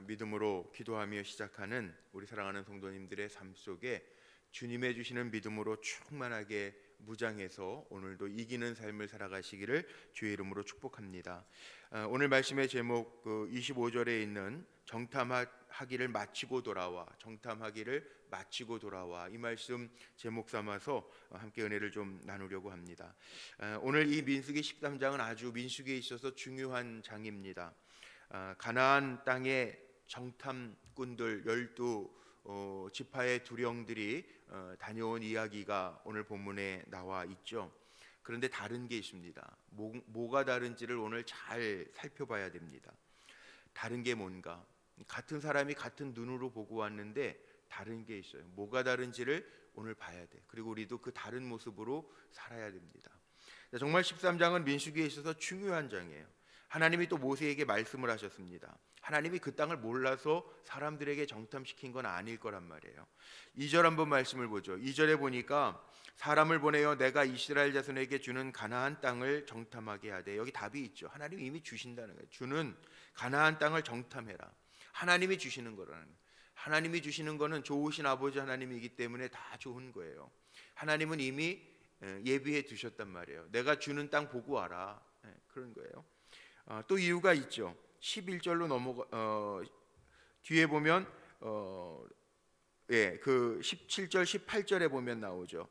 믿음으로 기도하며 시작하는 우리 사랑하는 성도님들의 삶 속에 주님의 주시는 믿음으로 충만하게 무장해서 오늘도 이기는 삶을 살아가시기를 주의 이름으로 축복합니다. 오늘 말씀의 제목 25절에 있는 정탐하기를 마치고 돌아와, 정탐하기를 마치고 돌아와, 이 말씀 제목 삼아서 함께 은혜를 좀 나누려고 합니다. 오늘 이 민수기 13장은 아주 민수기에 있어서 중요한 장입니다. 가나안 땅의 정탐꾼들 12지파의 두령들이 다녀온 이야기가 오늘 본문에 나와 있죠. 그런데 다른 게 있습니다. 뭐가 다른지를 오늘 잘 살펴봐야 됩니다. 다른 게 뭔가? 같은 사람이 같은 눈으로 보고 왔는데 다른 게 있어요. 뭐가 다른지를 오늘 봐야 돼. 그리고 우리도 그 다른 모습으로 살아야 됩니다. 정말 13장은 민수기에 있어서 중요한 장이에요. 하나님이 또 모세에게 말씀을 하셨습니다. 하나님이 그 땅을 몰라서 사람들에게 정탐시킨 건 아닐 거란 말이에요. 2절 한번 말씀을 보죠. 2절에 보니까 사람을 보내어 내가 이스라엘 자손에게 주는 가나안 땅을 정탐하게 하되, 여기 답이 있죠. 하나님이 이미 주신다는 거예요. 주는 가나안 땅을 정탐해라. 하나님이 주시는 거라는 거예요. 하나님이 주시는 거는 좋으신 아버지 하나님이기 때문에 다 좋은 거예요. 하나님은 이미 예비해 두셨단 말이에요. 내가 주는 땅 보고 와라, 그런 거예요. 또 이유가 있죠. 11절로 뒤에 보면 그 17절 18절에 보면 나오죠.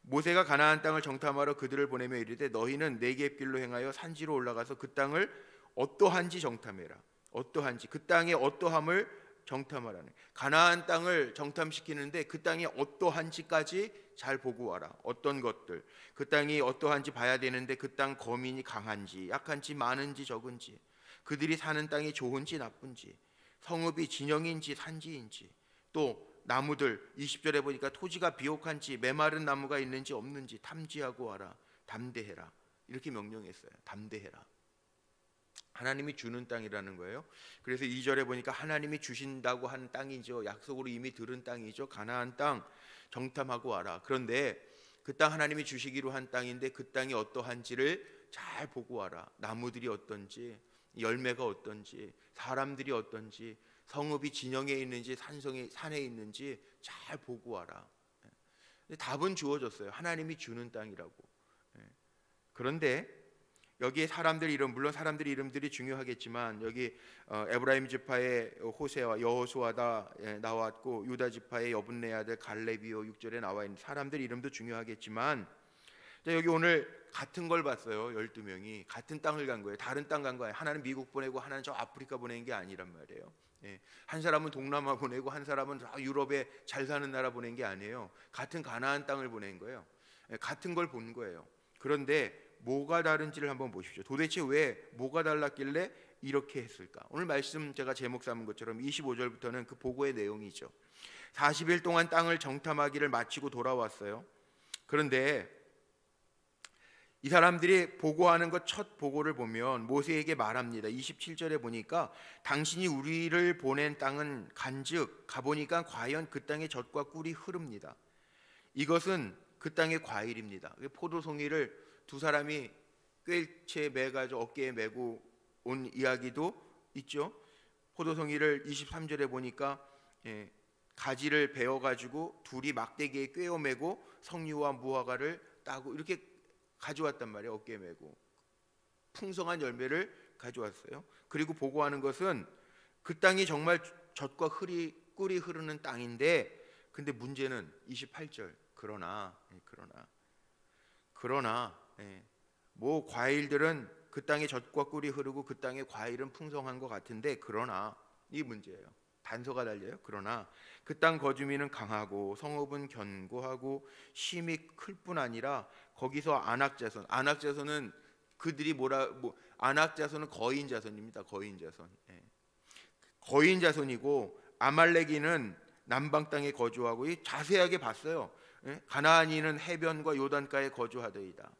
모세가 가나안 땅을 정탐하러 그들을 보내며 이르되 너희는 네겝길로 행하여 산지로 올라가서 그 땅을 어떠한지 정탐해라. 어떠한지, 그 땅의 어떠함을 정탐하라는. 가나안 땅을 정탐시키는데 그 땅이 어떠한지까지 잘 보고 와라. 어떤 것들, 그 땅이 어떠한지 봐야 되는데 그 땅 거민이 강한지 약한지 많은지 적은지, 그들이 사는 땅이 좋은지 나쁜지, 성읍이 진영인지 산지인지, 또 나무들 20절에 보니까 토지가 비옥한지 메마른 나무가 있는지 없는지 탐지하고 와라. 담대해라. 이렇게 명령했어요. 담대해라. 하나님이 주는 땅이라는 거예요. 그래서 2절에 보니까 하나님이 주신다고 한 땅이죠. 약속으로 이미 들은 땅이죠. 가나안 땅 정탐하고 와라. 그런데 그 땅 하나님이 주시기로 한 땅인데 그 땅이 어떠한지를 잘 보고 와라. 나무들이 어떤지, 열매가 어떤지, 사람들이 어떤지, 성읍이 진영에 있는지 산에 있는지 잘 보고 와라. 답은 주어졌어요. 하나님이 주는 땅이라고. 그런데 여기에 사람들 이름, 물론 사람들 이름들이 중요하겠지만 여기 에브라임 지파의 호세와 여호수아다 나왔고, 유다 지파의 여분네 아들 갈렙이요 6절에 나와 있는 사람들 이름도 중요하겠지만, 여기 오늘 같은 걸 봤어요. 12명이 같은 땅을 간 거예요. 다른 땅 간 거예요. 하나는 미국 보내고 하나는 저 아프리카 보낸 게 아니란 말이에요. 한 사람은 동남아 보내고 한 사람은 저 유럽에 잘 사는 나라 보낸 게 아니에요. 같은 가나안 땅을 보낸 거예요. 같은 걸 본 거예요. 그런데 뭐가 다른지를 한번 보십시오. 도대체 왜 뭐가 달랐길래 이렇게 했을까? 오늘 말씀 제가 제목 삼은 것처럼 25절부터는 그 보고의 내용이죠. 40일 동안 땅을 정탐하기를 마치고 돌아왔어요. 그런데 이 사람들이 보고하는 것 첫 보고를 보면 모세에게 말합니다. 27절에 보니까 당신이 우리를 보낸 땅은 간즉 가보니까 과연 그 땅의 젖과 꿀이 흐릅니다. 이것은 그 땅의 과일입니다. 포도송이를 두 사람이 꿰채 매가지고 어깨에 메고 온 이야기도 있죠. 포도송이를 23절에 보니까 가지를 베어가지고 둘이 막대기에 꿰어 메고 석류와 무화과를 따고 이렇게 가져왔단 말이에요. 어깨에 메고 풍성한 열매를 가져왔어요. 그리고 보고하는 것은 그 땅이 정말 젖과 꿀이 흐르는 땅인데, 근데 문제는 28절 그러나 뭐 과일들은 그 땅에 젖과 꿀이 흐르고 그 땅의 과일은 풍성한 것 같은데, 그러나 이 문제예요. 단서가 달려요. 그러나 그 땅 거주민은 강하고 성읍은 견고하고 힘이 클 뿐 아니라 거기서 안악자손은 그들이 안악자손은 거인자손입니다. 거인자손이고 아말렉인은 남방 땅에 거주하고, 자세하게 봤어요. 가나안인은 해변과 요단가에 거주하더이다.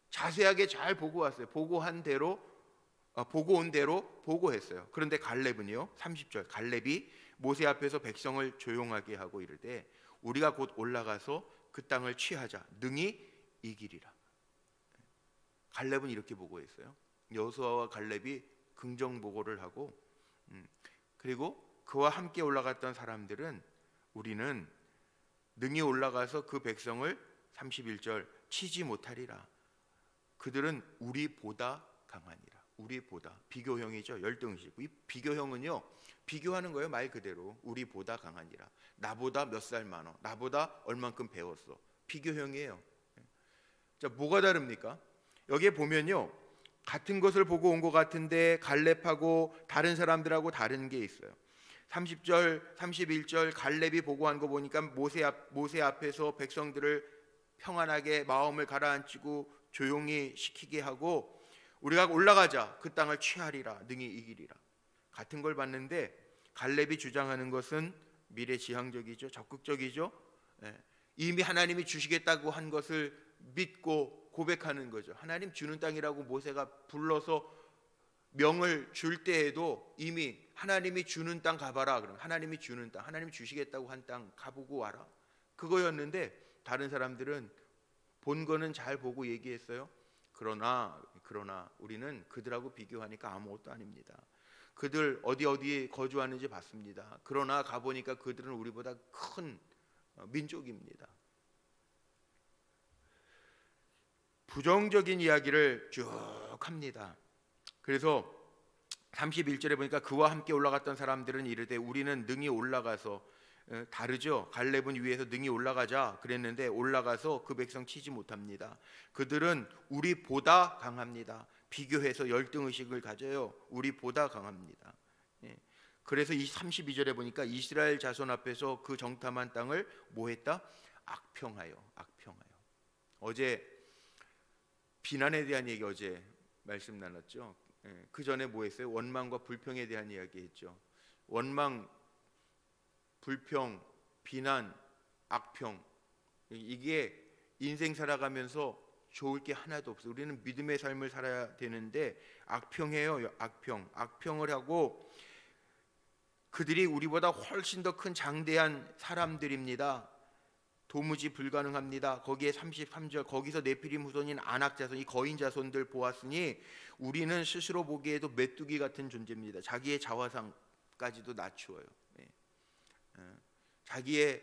자세하게 잘 보고 왔어요. 보고 온 대로 보고했어요. 그런데 갈렙은요, 30절 갈렙이 모세 앞에서 백성을 조용하게 하고 이르되 우리가 곧 올라가서 그 땅을 취하자. 능히 이기리라. 갈렙은 이렇게 보고했어요. 여호수아와 갈렙이 긍정 보고를 하고 그리고 그와 함께 올라갔던 사람들은 우리는 능히 올라가서 그 백성을 31절 치지 못하리라. 그들은 우리보다 강하니라. 우리보다 비교형이죠. 열등의식. 이 비교형은요, 비교하는 거예요. 말 그대로 우리보다 강하니라. 나보다 몇 살 많어, 나보다 얼만큼 배웠어. 비교형이에요. 자, 뭐가 다릅니까? 여기에 보면요, 같은 것을 보고 온 것 같은데 갈렙하고 다른 사람들하고 다른 게 있어요. 30절 31절 갈렙이 보고한 거 보니까 모세 앞에서 백성들을 평안하게 마음을 가라앉히고 조용히 시키게 하고, 우리가 올라가자, 그 땅을 취하리라, 능히 이기리라. 같은 걸 봤는데 갈렙이 주장하는 것은 미래지향적이죠. 적극적이죠. 이미 하나님이 주시겠다고 한 것을 믿고 고백하는 거죠. 하나님 주는 땅이라고 모세가 불러서 명을 줄 때에도 이미 하나님이 주는 땅 가봐라. 그럼 하나님이 주는 땅, 하나님이 주시겠다고 한 땅 가보고 와라. 그거였는데 다른 사람들은 본 거는 잘 보고 얘기했어요. 그러나 우리는 그들하고 비교하니까 아무것도 아닙니다. 그들 어디에 거주하는지 봤습니다. 그러나 가보니까 그들은 우리보다 큰 민족입니다. 부정적인 이야기를 쭉 합니다. 그래서 31절에 보니까 그와 함께 올라갔던 사람들은 이르되 우리는 능히 올라가서, 다르죠. 갈렙은 위에서 능히 올라가자 그랬는데 올라가서 그 백성 치지 못합니다. 그들은 우리보다 강합니다. 비교해서 열등의식을 가져요. 우리보다 강합니다. 그래서 이 32절에 보니까 이스라엘 자손 앞에서 그 정탐한 땅을 뭐 했다? 악평하여. 어제 비난에 대한 얘기 어제 말씀 나눴죠. 그 전에 뭐 했어요? 원망과 불평에 대한 이야기 했죠. 원망, 불평, 비난, 악평, 이게 인생 살아가면서 좋을 게 하나도 없어요. 우리는 믿음의 삶을 살아야 되는데 악평해요. 악평을 하고, 그들이 우리보다 훨씬 더 큰 장대한 사람들입니다. 도무지 불가능합니다. 거기에 33절 거기서 네피림 후손인 아낙 자손, 이 거인 자손들 보았으니 우리는 스스로 보기에도 메뚜기 같은 존재입니다. 자기의 자화상까지도 낮추어요. 자기의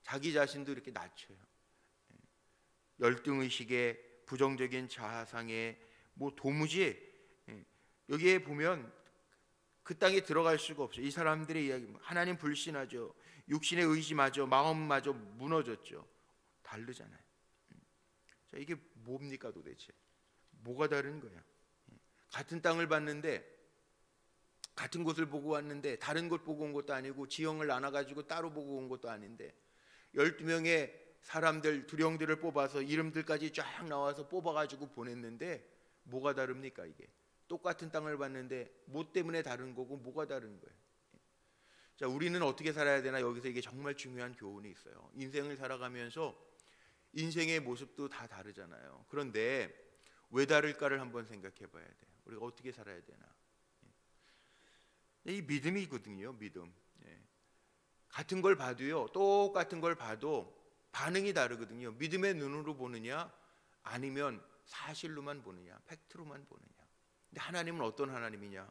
자기 자신도 이렇게 낮춰요. 열등의식에, 부정적인 자아상에, 뭐 도무지 여기에 보면 그 땅에 들어갈 수가 없어요. 이 사람들의 이야기, 하나님 불신하죠. 육신의 의지마저, 마음마저 무너졌죠. 다르잖아요. 자, 이게 뭡니까 도대체? 뭐가 다른 거야? 같은 땅을 봤는데, 같은 곳을 보고 왔는데 다른 곳 보고 온 것도 아니고 지형을 나눠가지고 따로 보고 온 것도 아닌데 12명의 사람들, 두령들을 뽑아서 이름들까지 쫙 나와서 뽑아가지고 보냈는데 뭐가 다릅니까? 이게 똑같은 땅을 봤는데 뭐 때문에 다른 거고 뭐가 다른 거예요? 자, 우리는 어떻게 살아야 되나? 여기서 이게 정말 중요한 교훈이 있어요. 인생을 살아가면서 인생의 모습도 다 다르잖아요. 그런데 왜 다를까를 한번 생각해 봐야 돼요. 우리가 어떻게 살아야 되나? 이 믿음이거든요. 믿음. 같은 걸 봐도요, 똑같은 걸 봐도 반응이 다르거든요. 믿음의 눈으로 보느냐 아니면 사실로만 보느냐, 팩트로만 보느냐. 근데 하나님은 어떤 하나님이냐?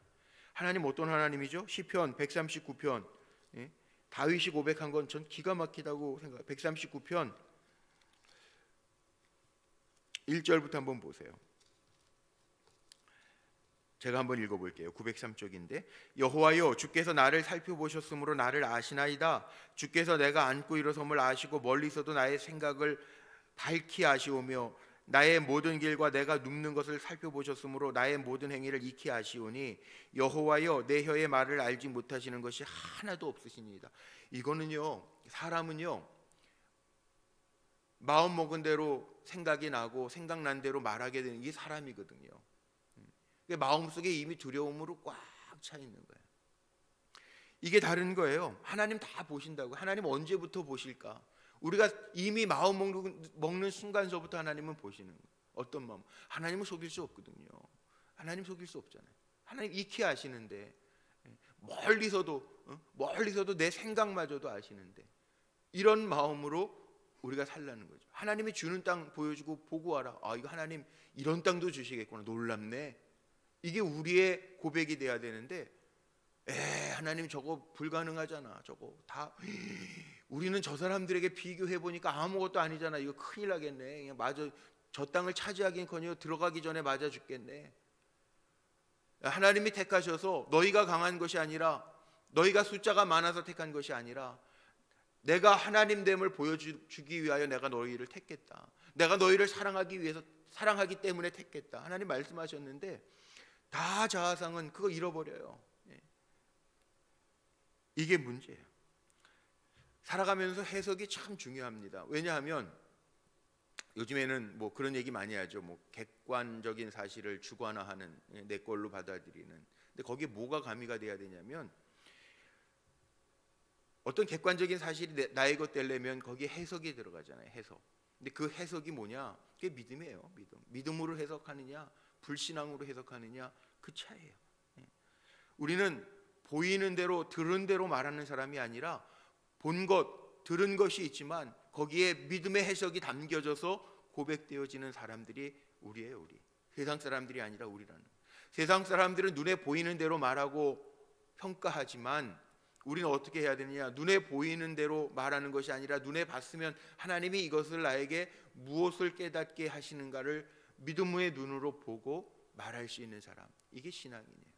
하나님 어떤 하나님이죠? 시편 139편, 다윗이 고백한 건 전 기가 막히다고 생각해요. 139편 1절부터 한번 보세요. 제가 한번 읽어볼게요. 903쪽인데, 여호와여, 주께서 나를 살펴보셨으므로 나를 아시나이다. 주께서 내가 앉고 일어섬을 아시고 멀리서도 나의 생각을 밝히 아시오며 나의 모든 길과 내가 눕는 것을 살펴보셨으므로 나의 모든 행위를 익히 아시오니 여호와여, 내 혀의 말을 알지 못하시는 것이 하나도 없으시니이다. 이거는요, 사람은요 마음 먹은 대로 생각이 나고 생각난 대로 말하게 되는 게 사람이거든요. 마음속에 이미 두려움으로 꽉 차 있는 거예요. 이게 다른 거예요. 하나님 다 보신다고. 하나님 언제부터 보실까? 우리가 이미 마음 먹는 순간서부터 하나님은 보시는 거예요. 어떤 마음? 하나님은 속일 수 없거든요. 하나님 속일 수 없잖아요. 하나님 익히 아시는데, 멀리서도 내 생각마저도 아시는데, 이런 마음으로 우리가 살라는 거죠. 하나님이 주는 땅 보여주고 보고 와라. 아, 이거 하나님 이런 땅도 주시겠구나. 놀랍네. 이게 우리의 고백이 돼야 되는데, 하나님 저거 불가능하잖아. 저거 다 우리는 저 사람들에게 비교해 보니까 아무것도 아니잖아. 이거 큰일 나겠네. 그냥 맞아, 저 땅을 차지하긴커녕 들어가기 전에 맞아 죽겠네. 하나님이 택하셔서 너희가 강한 것이 아니라, 너희가 숫자가 많아서 택한 것이 아니라, 내가 하나님됨을 보여주기 위하여 내가 너희를 택했다. 내가 너희를 사랑하기 위해서, 사랑하기 때문에 택했다. 하나님 말씀하셨는데 다 자아상은 그거 잃어버려요. 이게 문제예요. 살아가면서 해석이 참 중요합니다. 왜냐하면 요즘에는 뭐 그런 얘기 많이 하죠. 뭐 객관적인 사실을 주관화하는, 내 걸로 받아들이는. 근데 거기에 뭐가 가미가 돼야 되냐면, 어떤 객관적인 사실이 나의 것 되려면 거기에 해석이 들어가잖아요. 해석. 근데 그 해석이 뭐냐? 그게 믿음이에요. 믿음. 믿음으로 해석하느냐, 불신앙으로 해석하느냐, 그 차이예요. 우리는 보이는 대로 들은 대로 말하는 사람이 아니라, 본 것, 들은 것이 있지만 거기에 믿음의 해석이 담겨져서 고백되어지는 사람들이 우리예요. 우리. 세상 사람들이 아니라 우리라는. 세상 사람들은 눈에 보이는 대로 말하고 평가하지만 우리는 어떻게 해야 되느냐? 눈에 보이는 대로 말하는 것이 아니라, 눈에 봤으면 하나님이 이것을 나에게 무엇을 깨닫게 하시는가를 믿음의 눈으로 보고 말할 수 있는 사람, 이게 신앙이네요.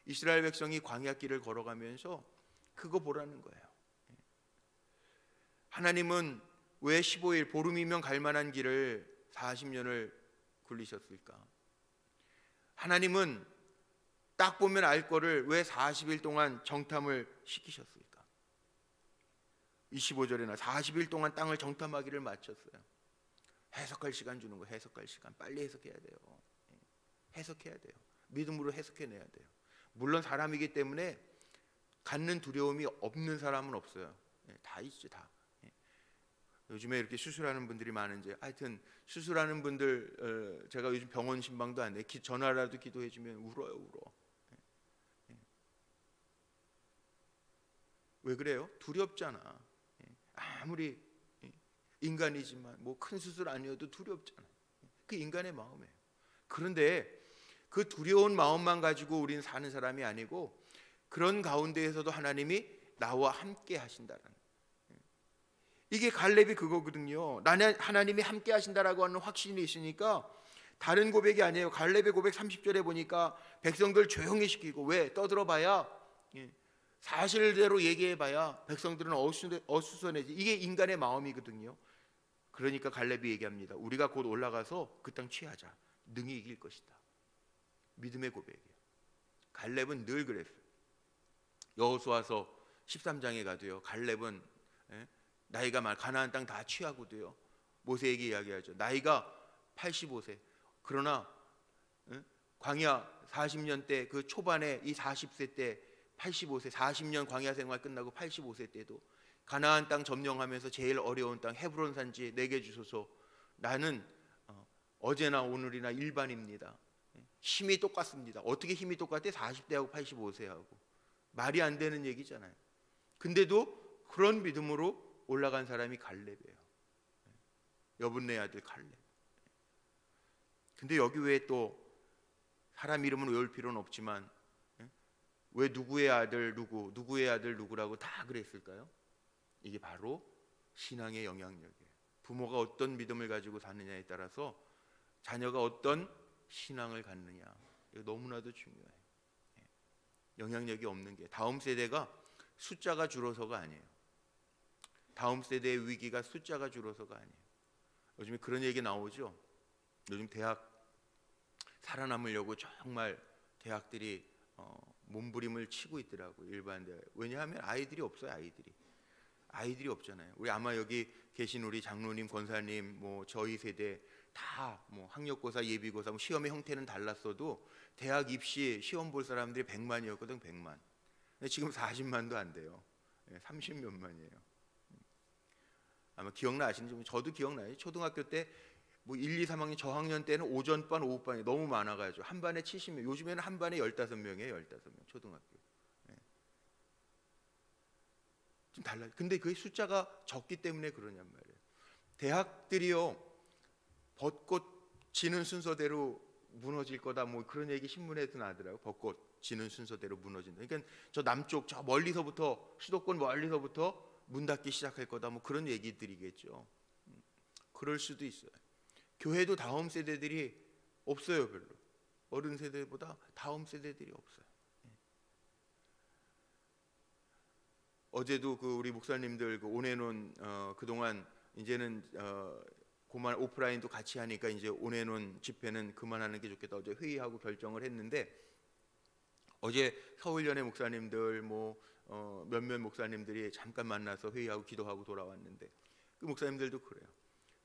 이스라엘 백성이 광야길을 걸어가면서 그거 보라는 거예요. 하나님은 왜 15일, 보름이면 갈 만한 길을 40년을 굴리셨을까? 하나님은 딱 보면 알 거를 왜 40일 동안 정탐을 시키셨을까? 25절에나 40일 동안 땅을 정탐하기를 마쳤어요. 해석할 시간 주는 거, 해석할 시간. 빨리 해석해야 돼요. 해석해야 돼요. 믿음으로 해석해내야 돼요. 물론 사람이기 때문에 갖는 두려움이 없는 사람은 없어요. 다 있죠, 다. 요즘에 이렇게 수술하는 분들이 많은지, 하여튼 수술하는 분들, 제가 요즘 병원 신방도 안 돼. 전화라도 기도해주면 울어요, 울어. 왜 그래요? 두렵잖아. 아무리 인간이지만 뭐 큰 수술 아니어도 두렵잖아. 그 인간의 마음이에요. 그런데 그 두려운 마음만 가지고 우리는 사는 사람이 아니고, 그런 가운데에서도 하나님이 나와 함께 하신다는, 이게 갈렙이 그거거든요. 나는 하나님이 함께 하신다라고 하는 확신이 있으니까 다른 고백이 아니에요. 갈렙의 고백 30절에 보니까 백성들 조용히 시키고, 왜? 떠들어봐야, 사실대로 얘기해봐야 백성들은 어수선해지. 이게 인간의 마음이거든요. 그러니까 갈렙이 얘기합니다. 우리가 곧 올라가서 그 땅 취하자. 능히 이길 것이다. 믿음의 고백이에요. 갈렙은 늘 그랬어요. 여호수아서 13장에 가도요, 갈렙은 나이가 가나안 땅 다 취하고도요, 모세에게 이야기하죠. 나이가 85세. 그러나 광야 40년 때 그 초반에 이 40세 때 85세, 40년 광야 생활 끝나고 85세 때도 가나안 땅 점령하면서 제일 어려운 땅 헤브론 산지 내게 주소서. 나는 어제나 오늘이나 일반입니다. 힘이 똑같습니다. 어떻게 힘이 똑같아? 40대하고 85세하고. 말이 안 되는 얘기잖아요. 근데도 그런 믿음으로 올라간 사람이 갈렙이에요. 여분네 아들 갈렙. 근데 여기 왜 또 사람 이름은 외울 필요는 없지만 왜 누구의 아들 누구, 누구의 아들 누구라고 다 그랬을까요? 이게 바로 신앙의 영향력이에요. 부모가 어떤 믿음을 가지고 사느냐에 따라서 자녀가 어떤 신앙을 갖느냐, 이거 너무나도 중요해요. 영향력이 없는 게, 다음 세대가 숫자가 줄어서가 아니에요. 다음 세대의 위기가 숫자가 줄어서가 아니에요. 요즘에 그런 얘기 나오죠. 요즘 대학 살아남으려고 정말 대학들이 몸부림을 치고 있더라고요. 일반 대학. 왜냐하면 아이들이 없어요. 아이들이 없잖아요. 우리 아마 여기 계신 우리 장로님, 권사님, 뭐 저희 세대 다 뭐 학력고사, 예비고사, 뭐 시험의 형태는 달랐어도 대학 입시 시험 볼 사람들이 100만이었거든. 100만. 근데 지금 40만도 안 돼요. 30몇 만이에요. 아마 기억나시는지, 저도 기억나요. 초등학교 때 뭐 1, 2, 3학년 저학년 때는 오전반, 오후반이 너무 많아가지고 한 반에 70명, 요즘에는 한 반에 15명이에요. 15명 초등학교. 좀 달라요. 근데 그 숫자가 적기 때문에 그러냔 말이에요. 대학들이요, 벚꽃 지는 순서대로 무너질 거다 뭐 그런 얘기 신문에도 나더라고요. 벚꽃 지는 순서대로 무너진다. 그러니까 저 남쪽 저 멀리서부터 수도권 멀리서부터 문 닫기 시작할 거다 뭐 그런 얘기들이겠죠. 그럴 수도 있어요. 교회도 다음 세대들이 없어요. 별로. 어른 세대보다 다음 세대들이 없어요. 어제도 그 우리 목사님들 그 온해논 그동안 이제는 그만 오프라인도 같이 하니까 이제 온해논 집회는 그만하는 게 좋겠다. 어제 회의하고 결정을 했는데 어제 서울연회 목사님들 뭐 몇몇 목사님들이 잠깐 만나서 회의하고 기도하고 돌아왔는데 그 목사님들도 그래요.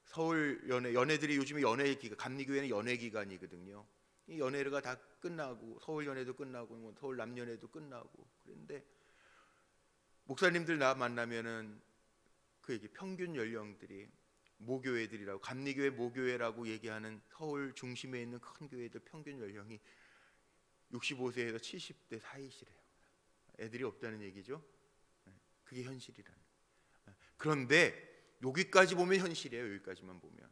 서울연회 연회들이 요즘에 연회 기간 감리교회는 연회 기간이거든요. 이 연회가 다 끝나고 서울연회도 끝나고 뭐 서울 남연회도 끝나고 그런데 목사님들 나 만나면은 그 얘기 평균 연령들이 모교회들이라고 감리교회 모교회라고 얘기하는 서울 중심에 있는 큰 교회들 평균 연령이 65세에서 70대 사이시래요. 애들이 없다는 얘기죠. 그게 현실이라는. 그런데 여기까지 보면 현실이에요. 여기까지만 보면.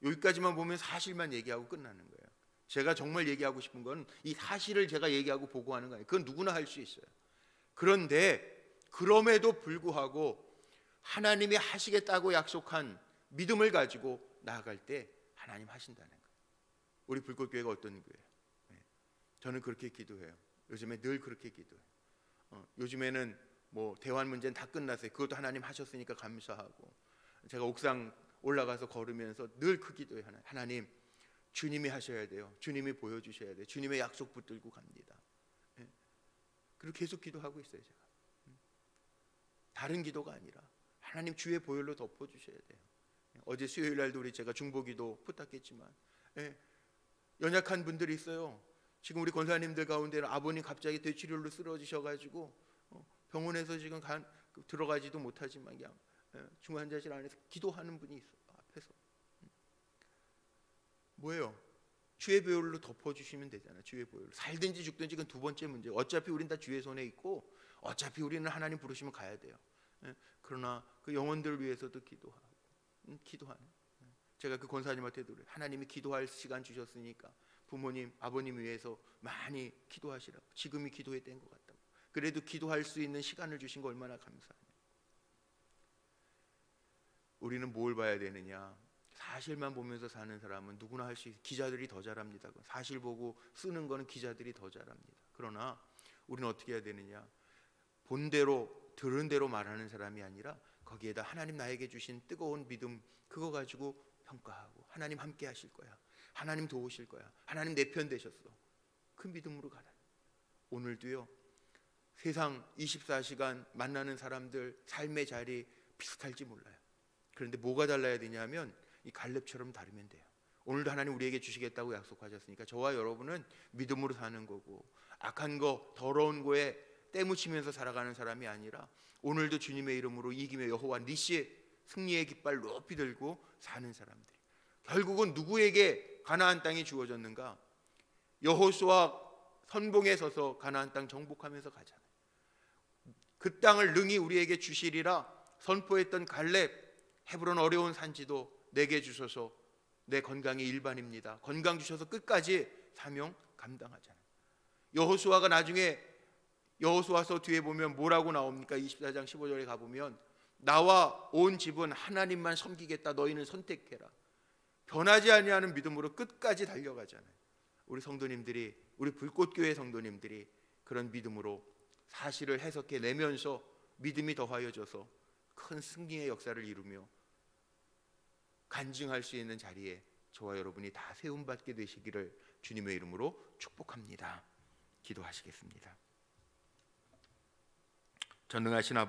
여기까지만 보면 사실만 얘기하고 끝나는 거예요. 제가 정말 얘기하고 싶은 건 이 사실을 제가 얘기하고 보고하는 거예요. 그건 누구나 할 수 있어요. 그런데 그럼에도 불구하고 하나님이 하시겠다고 약속한 믿음을 가지고 나아갈 때 하나님 하신다는 거예요. 우리 불꽃교회가 어떤 교회예요? 저는 그렇게 기도해요. 요즘에 늘 그렇게 기도해요. 요즘에는 뭐 대환 문제는 다 끝났어요. 그것도 하나님 하셨으니까 감사하고 제가 옥상 올라가서 걸으면서 늘 그 기도해요. 하나님 주님이 하셔야 돼요. 주님이 보여주셔야 돼요. 주님의 약속 붙들고 갑니다. 그리고 계속 기도하고 있어요. 제가 다른 기도가 아니라 하나님 주의 보혈로 덮어주셔야 돼요. 어제 수요일 날도 우리 제가 중보기도 부탁했지만 연약한 분들이 있어요. 지금 우리 권사님들 가운데는 아버님 갑자기 뇌출혈로 쓰러지셔가지고 병원에서 지금 들어가지도 못하지만 그냥 중환자실 안에서 기도하는 분이 있어요. 앞에서 뭐예요? 주의 보혈로 덮어주시면 되잖아요. 주의 보혈로 살든지 죽든지 그건 두 번째 문제. 어차피 우린 다 주의 손에 있고 어차피 우리는 하나님 부르시면 가야 돼요. 그러나 그 영혼들을 위해서도 기도하는. 제가 그 권사님한테도 그래요. 하나님이 기도할 시간 주셨으니까 부모님, 아버님 위해서 많이 기도하시라고. 지금이 기도의 때인 것 같다고. 그래도 기도할 수 있는 시간을 주신 거 얼마나 감사하냐. 우리는 뭘 봐야 되느냐? 사실만 보면서 사는 사람은 누구나 할 수 있어요. 기자들이 더 잘합니다. 사실 보고 쓰는 거는 기자들이 더 잘합니다. 그러나 우리는 어떻게 해야 되느냐? 본대로 들은 대로 말하는 사람이 아니라 거기에다 하나님 나에게 주신 뜨거운 믿음 그거 가지고 평가하고 하나님 함께 하실 거야. 하나님 도우실 거야. 하나님 내 편 되셨어. 그 믿음으로 가라. 오늘도요. 세상 24시간 만나는 사람들 삶의 자리 비슷할지 몰라요. 그런데 뭐가 달라야 되냐면 이 갈렙처럼 다르면 돼요. 오늘도 하나님 우리에게 주시겠다고 약속하셨으니까 저와 여러분은 믿음으로 사는 거고 악한 거 더러운 거에 때묻히면서 살아가는 사람이 아니라 오늘도 주님의 이름으로 이김의 여호와 니시 승리의 깃발 높이 들고 사는 사람들. 결국은 누구에게 가나안 땅이 주어졌는가? 여호수아 선봉에 서서 가나안 땅 정복하면서 가잖아요. 그 땅을 능히 우리에게 주시리라 선포했던 갈렙, 헤브론 어려운 산지도 내게 주셔서 내 건강이 일반입니다. 건강 주셔서 끝까지 사명 감당하잖아요. 여호수아가 나중에 여호수아서 뒤에 보면 뭐라고 나옵니까? 24장 15절에 가보면 나와 온 집은 하나님만 섬기겠다. 너희는 선택해라. 변하지 아니하는 믿음으로 끝까지 달려가잖아요. 우리 성도님들이 우리 불꽃교회 성도님들이 그런 믿음으로 사실을 해석해 내면서 믿음이 더하여져서 큰 승리의 역사를 이루며 간증할 수 있는 자리에 저와 여러분이 다 세움받게 되시기를 주님의 이름으로 축복합니다. 기도하시겠습니다. 전능하신 아버지